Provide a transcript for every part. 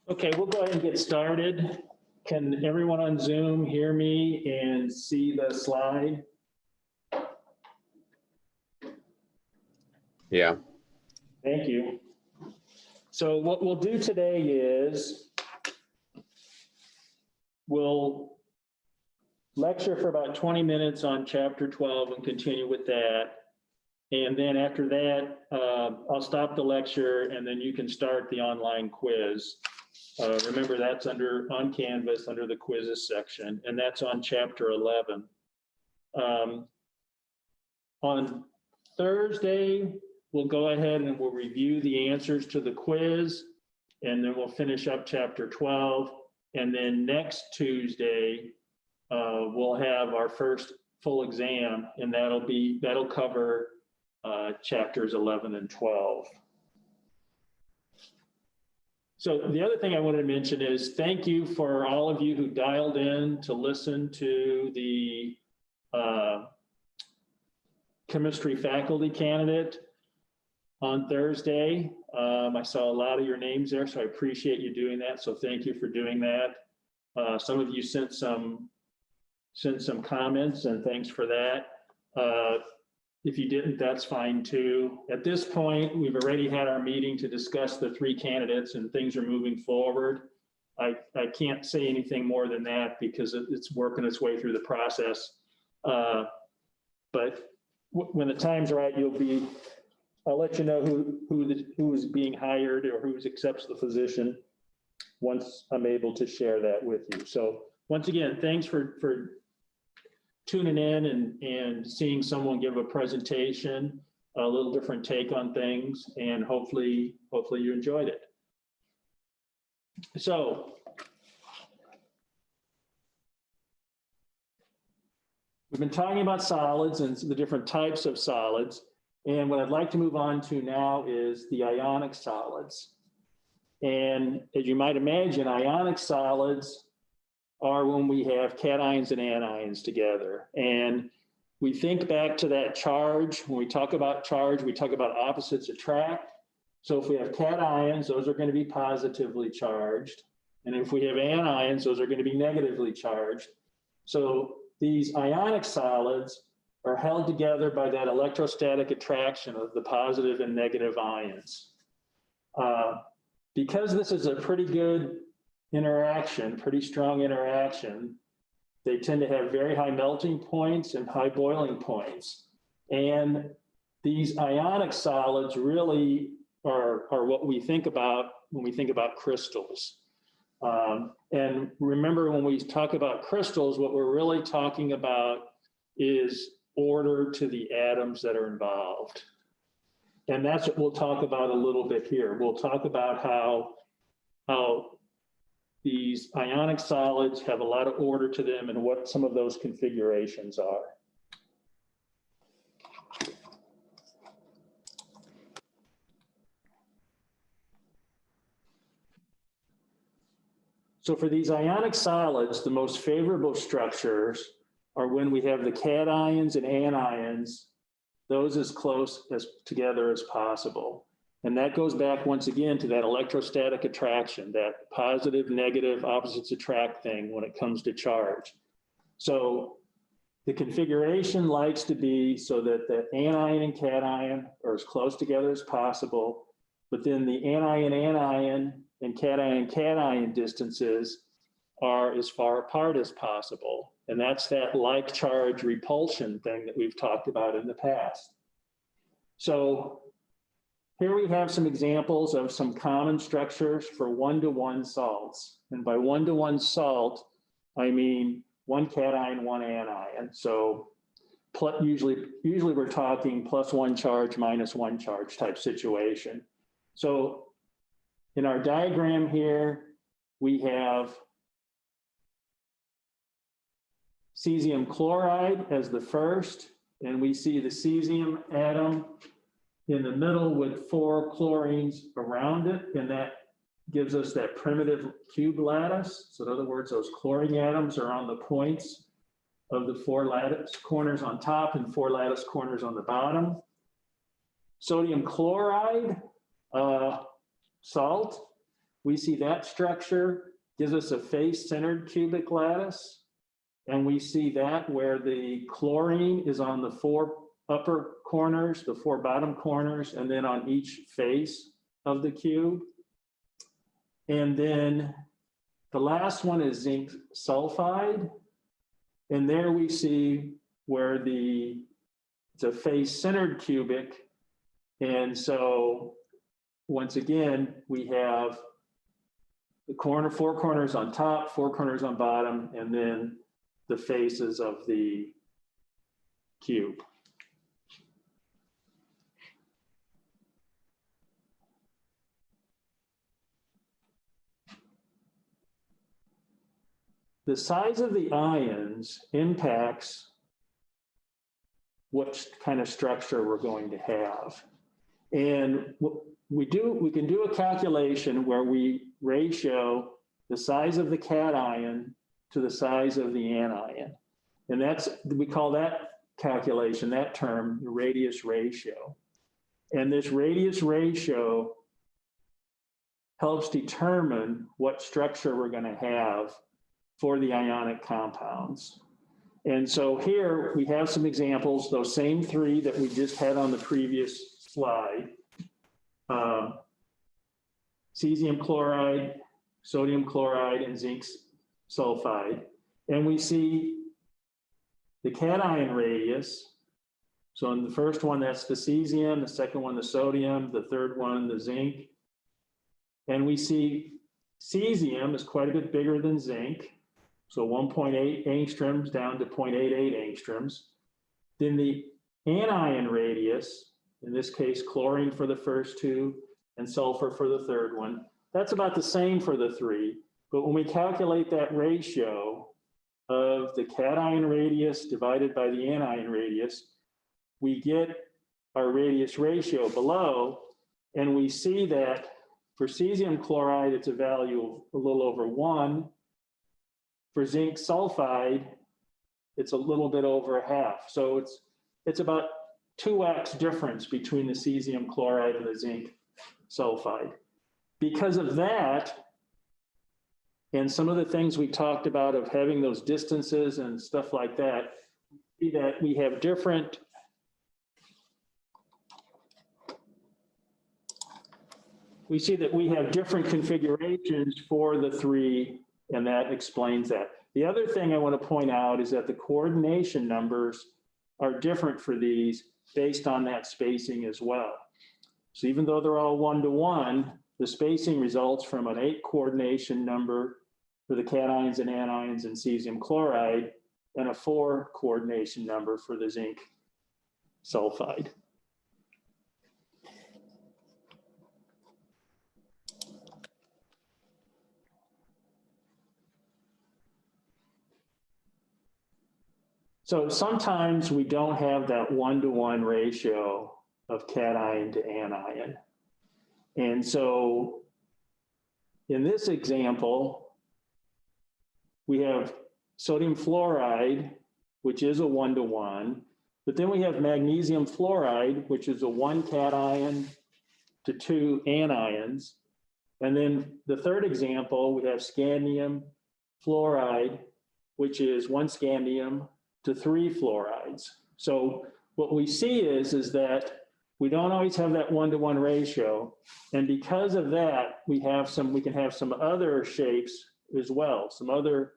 Okay, we'll go ahead and get started. Can everyone on Zoom hear me and see the slide? Yeah. Thank you. So what we'll do today is we'll lecture for about 20 minutes on chapter 12 and continue with that. And then after that, I'll stop the lecture and then you can start the online quiz. Remember, that's on Canvas under the quizzes section, and that's on chapter 11. On Thursday, we'll go ahead and we'll review the answers to the quiz, and then we'll finish up chapter 12. And then next Tuesday, we'll have our first full exam, and that'll cover chapters 11 and 12. So the other thing I wanted to mention is thank you for all of you who dialed in to listen to the chemistry faculty candidate on Thursday. I saw a lot of your names there, so I appreciate you doing that. So thank you for doing that. Some of you sent some comments, and thanks for that. If you didn't, that's fine too. At this point, we've already had our meeting to discuss the three candidates and things are moving forward. I can't say anything more than that because it's working its way through the process. But when the time's right, I'll let you know who is being hired or who accepts the position once I'm able to share that with you. So once again, thanks for tuning in and seeing someone give a presentation, a little different take on things, and hopefully you enjoyed it. So we've been talking about solids and the different types of solids, and what I'd like to move on to now is the ionic solids. And as you might imagine, ionic solids are when we have cations and anions together. And we think back to that charge. When we talk about charge, we talk about opposites attract. So if we have cations, those are going to be positively charged. And if we have anions, those are going to be negatively charged. So these ionic solids are held together by that electrostatic attraction of the positive and negative ions. Because this is a pretty good interaction, pretty strong interaction, they tend to have very high melting points and high boiling points. And these ionic solids really are what we think about when we think about crystals. And remember, when we talk about crystals, what we're really talking about is order to the atoms that are involved. And that's what we'll talk about a little bit here. We'll talk about how these ionic solids have a lot of order to them and what some of those configurations are. So for these ionic solids, the most favorable structures are when we have the cations and anions, those as close as together as possible. And that goes back once again to that electrostatic attraction, that positive, negative, opposites attract thing when it comes to charge. So the configuration likes to be so that the anion and cation are as close together as possible, but then the anion and cation distances are as far apart as possible. And that's that like charge repulsion thing that we've talked about in the past. So here we have some examples of some common structures for one-to-one salts. And by one-to-one salt, I mean one cation, one anion. So usually we're talking plus one charge, minus one charge type situation. So in our diagram here, we have cesium chloride as the first, and we see the cesium atom in the middle with 4 chlorines around it, and that gives us that primitive cube lattice. So in other words, those chlorine atoms are on the points of the 4 lattice corners on top and 4 lattice corners on the bottom. Sodium chloride, salt, we see that structure gives us a face-centered cubic lattice. And we see that where the chlorine is on the 4 upper corners, the 4 bottom corners, and then on each face of the cube. And then the last one is zinc sulfide. And there we see where it's a face-centered cubic. And so once again, we have the 4 corners on top, 4 corners on bottom, and then the faces of the cube. The size of the ions impacts what kind of structure we're going to have. And we can do a calculation where we ratio the size of the cation to the size of the anion. And we call that calculation, that term, the radius ratio. And this radius ratio helps determine what structure we're going to have for the ionic compounds. And so here we have some examples, those same 3 that we just had on the previous slide. Cesium chloride, sodium chloride, and zinc sulfide. And we see the cation radius. So in the first one, that's the cesium, the second one, the sodium, the third one, the zinc. And we see cesium is quite a bit bigger than zinc. So 1.8 angstroms down to 0.88 angstroms. Then the anion radius, in this case, chlorine for the first 2 and sulfur for the third one, that's about the same for the 3. But when we calculate that ratio of the cation radius divided by the anion radius, we get our radius ratio below, and we see that for cesium chloride, it's a value of a little over 1. For zinc sulfide, it's a little bit over 1/2. So it's about 2x difference between the cesium chloride and the zinc sulfide. Because of that, and some of the things we talked about of having those distances and stuff like that, see that we have different configurations for the 3, and that explains that. The other thing I want to point out is that the coordination numbers are different for these based on that spacing as well. So even though they're all 1-to-1, the spacing results from an 8 coordination number for the cations and anions in cesium chloride and a 4 coordination number for the zinc sulfide. So sometimes we don't have that 1-to-1 ratio of cation to anion. And so in this example, we have sodium fluoride, which is a 1-to-1, but then we have magnesium fluoride, which is a 1 cation to 2 anions. And then the third example, we have scandium fluoride, which is 1 scandium to 3 fluorides. So what we see is that we don't always have that 1-to-1 ratio. And because of that, we can have some other shapes as well, some other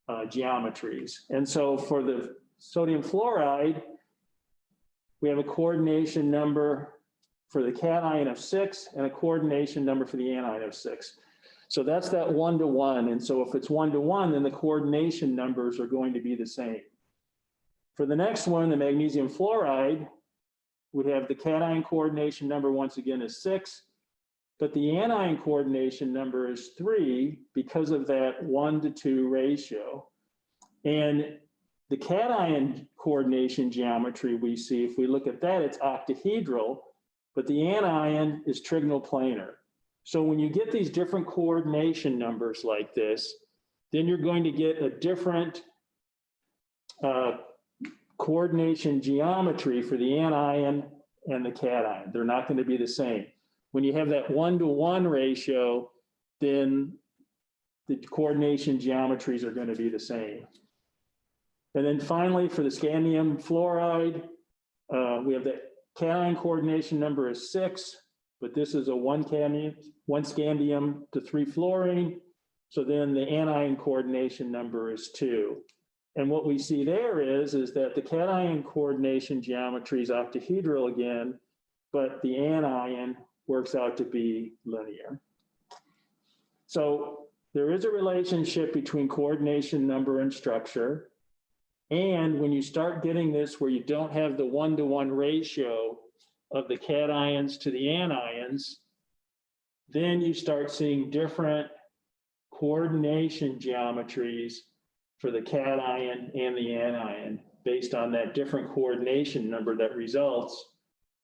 geometries. And so for the sodium fluoride, we have a coordination number for the cation of 6 and a coordination number for the anion of 6. So that's that 1-to-1. And so if it's 1-to-1, then the coordination numbers are going to be the same. For the next one, the magnesium fluoride, we have the cation coordination number once again is 6, but the anion coordination number is 3 because of that 1-to-2 ratio. And the cation coordination geometry we see, if we look at that, it's octahedral, but the anion is trigonal planar. So when you get these different coordination numbers like this, then you're going to get a different coordination geometry for the anion and the cation. They're not going to be the same. When you have that 1-to-1 ratio, then the coordination geometries are going to be the same. And then finally, for the scandium fluoride, we have the cation coordination number is 6, but this is a 1 scandium to 3 fluorine. So then the anion coordination number is 2. And what we see there is that the cation coordination geometry is octahedral again, but the anion works out to be linear. So there is a relationship between coordination number and structure. And when you start getting this where you don't have the 1-to-1 ratio of the cations to the anions, then you start seeing different coordination geometries for the cation and the anion based on that different coordination number that results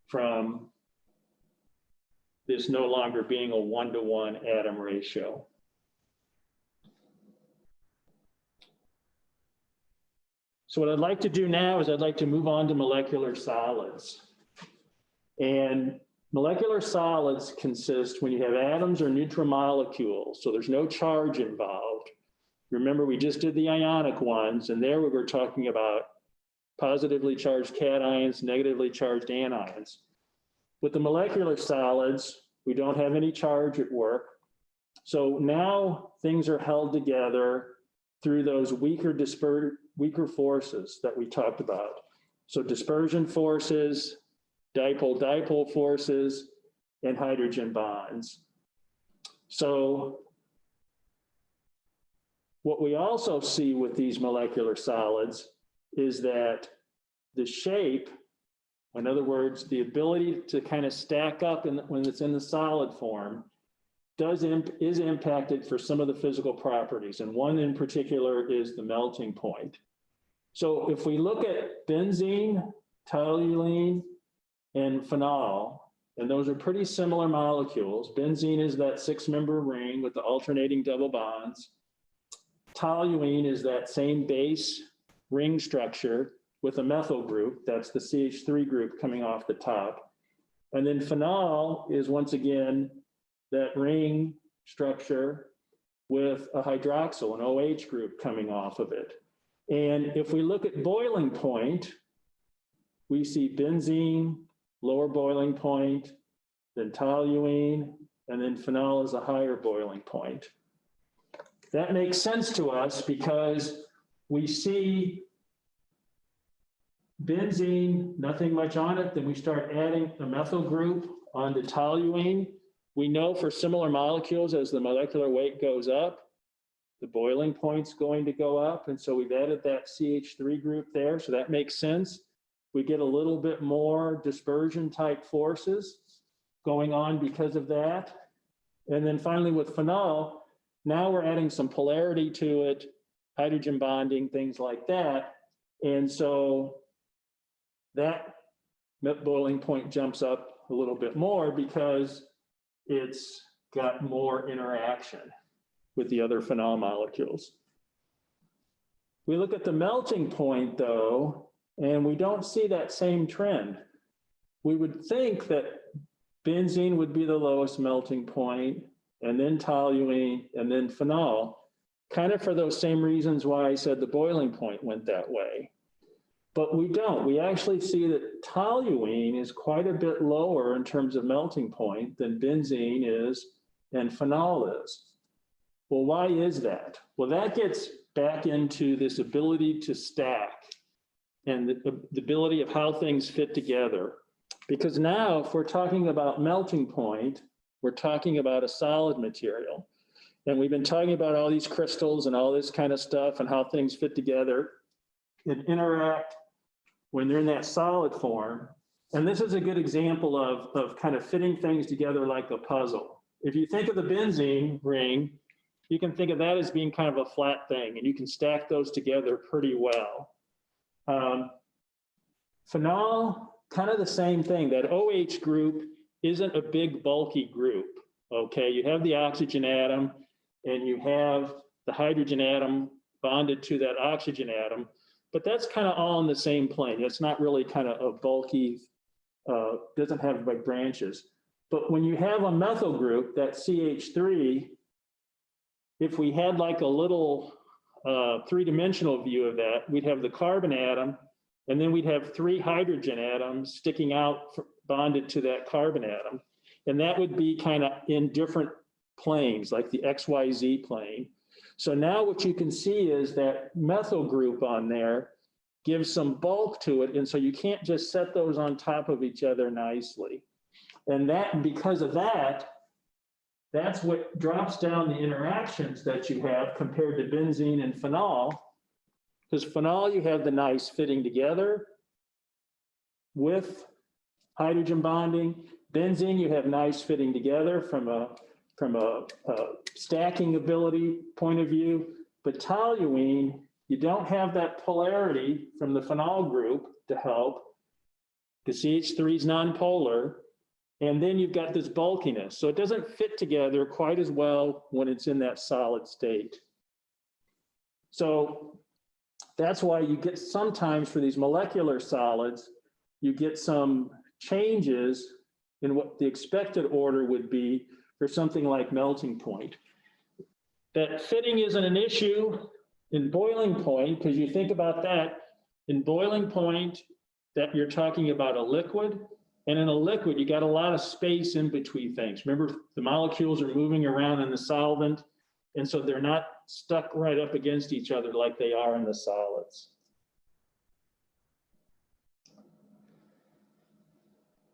from this no longer being a 1-to-1 atom ratio. So what I'd like to do now is I'd like to move on to molecular solids. And molecular solids consist when you have atoms or neutral molecules, so there's no charge involved. Remember, we just did the ionic ones, and there we were talking about positively charged cations, negatively charged anions. With the molecular solids, we don't have any charge at work. So now things are held together through those weaker forces that we talked about. So dispersion forces, dipole-dipole forces, and hydrogen bonds. So what we also see with these molecular solids is that the shape, in other words, the ability to kind of stack up when it's in the solid form, is impacted for some of the physical properties. And one in particular is the melting point. So if we look at benzene, toluene, and phenol, and those are pretty similar molecules. Benzene is that 6-member ring with the alternating double bonds. Toluene is that same base ring structure with a methyl group. That's the CH3 group coming off the top. And then phenol is once again that ring structure with a hydroxyl, an OH group coming off of it. And if we look at boiling point, we see benzene, lower boiling point, then toluene, and then phenol is a higher boiling point. That makes sense to us because we see benzene, nothing much on it, then we start adding a methyl group onto toluene. We know for similar molecules, as the molecular weight goes up, the boiling point's going to go up. And so we've added that CH3 group there. So that makes sense. We get a little bit more dispersion type forces going on because of that. And then finally with phenol, now we're adding some polarity to it, hydrogen bonding, things like that. And so that boiling point jumps up a little bit more because it's got more interaction with the other phenol molecules. We look at the melting point though, and we don't see that same trend. We would think that benzene would be the lowest melting point, and then toluene, and then phenol, kind of for those same reasons why I said the boiling point went that way. But we don't. We actually see that toluene is quite a bit lower in terms of melting point than benzene is and phenol is. Well, why is that? Well, that gets back into this ability to stack and the ability of how things fit together. Because now, if we're talking about melting point, we're talking about a solid material. And we've been talking about all these crystals and all this kind of stuff and how things fit together and interact when they're in that solid form. And this is a good example of kind of fitting things together like a puzzle. If you think of the benzene ring, you can think of that as being kind of a flat thing, and you can stack those together pretty well. Phenol, kind of the same thing. That OH group isn't a big bulky group, okay? You have the oxygen atom and you have the hydrogen atom bonded to that oxygen atom, but that's kind of all in the same plane. It's not really kind of a bulky, doesn't have big branches. But when you have a methyl group, that CH3, if we had like a little three-dimensional view of that, we'd have the carbon atom, and then we'd have 3 hydrogen atoms sticking out bonded to that carbon atom. And that would be kind of in different planes, like the XYZ plane. So now what you can see is that methyl group on there gives some bulk to it. And so you can't just set those on top of each other nicely. And that, because of that, that's what drops down the interactions that you have compared to benzene and phenol. Because phenol, you have the nice fitting together with hydrogen bonding. Benzene, you have nice fitting together from a stacking ability point of view. But toluene, you don't have that polarity from the phenol group to help, because CH3 is nonpolar. And then you've got this bulkiness. So it doesn't fit together quite as well when it's in that solid state. So that's why you get sometimes for these molecular solids, you get some changes in what the expected order would be for something like melting point. That fitting isn't an issue in boiling point, because you think about that, in boiling point, that you're talking about a liquid. And in a liquid, you got a lot of space in between things. Remember, the molecules are moving around in the solvent, and so they're not stuck right up against each other like they are in the solids.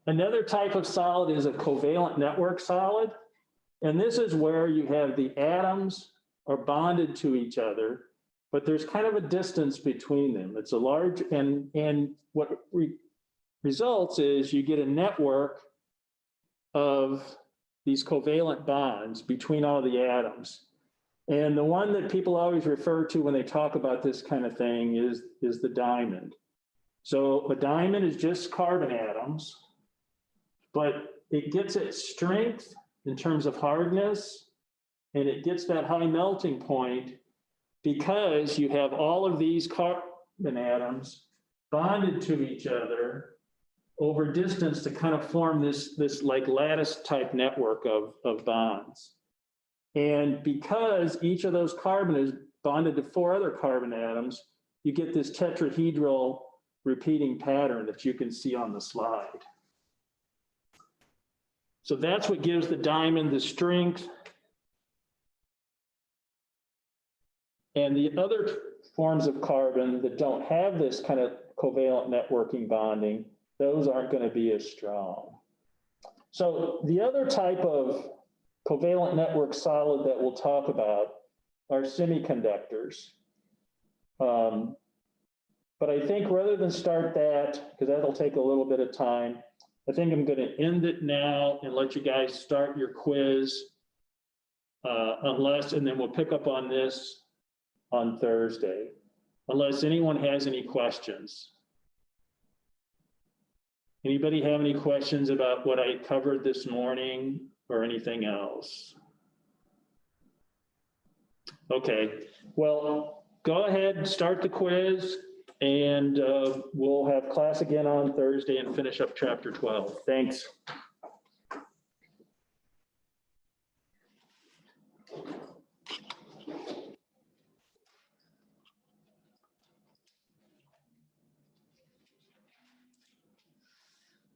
Another type of solid is a covalent network solid. And this is where you have the atoms are bonded to each other, but there's kind of a distance between them. It's a large, and what results is you get a network of these covalent bonds between all the atoms. And the one that people always refer to when they talk about this kind of thing is the diamond. So a diamond is just carbon atoms, but it gets its strength in terms of hardness, and it gets that high melting point because you have all of these carbon atoms bonded to each other over distance to kind of form this like lattice type network of bonds. And because each of those carbon is bonded to 4 other carbon atoms, you get this tetrahedral repeating pattern that you can see on the slide. So that's what gives the diamond the strength. And the other forms of carbon that don't have this kind of covalent networking bonding, those aren't going to be as strong. So the other type of covalent network solid that we'll talk about are semiconductors. But I think rather than start that, because that'll take a little bit of time, I think I'm going to end it now and let you guys start your quiz, and then we'll pick up on this on Thursday, unless anyone has any questions. Anybody have any questions about what I covered this morning or anything else? Okay, well, go ahead and start the quiz, and we'll have class again on Thursday and finish up chapter 12. Thanks.